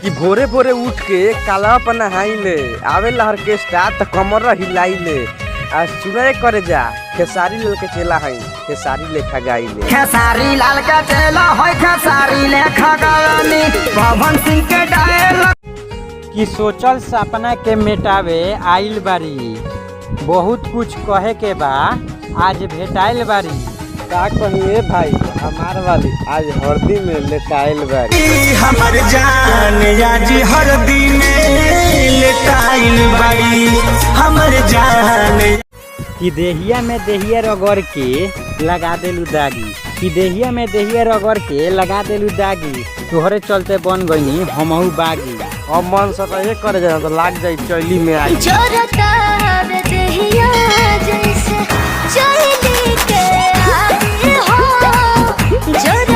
कि भोरे भोरे उठ के काला पर नहाई ले आवेला ऑर्केस्ट्रा त कमर हिलाई ले आ सुने करे जा खेसारी लाल के चेला हई खेसारी लेखा गाई ले खेसारी लाल का चेला होय खेसारी लेखा गानी पवन सिंह के डायलॉग कि सोचल सपना के मिटावे आइल बारी बहुत कुछ कहे के बा आज भेटाइल बारी का कहिए भाई हमार वाली आज हरदी में लेटाइल बारी हमर जान आज हरदी में लेटाइल बारी हमर जान कि देहिया में देहिया रगड़ के लगा देलू दागी कि देहिया में देहिया रगड़ के लगा देलू दागी तोहरे चलते बन गईनी हमहू बागी अब मन से तो ये करे जा तो लाग जाई चैली में आई जोरता वे देहिया जैसे चैली के आई हो जोर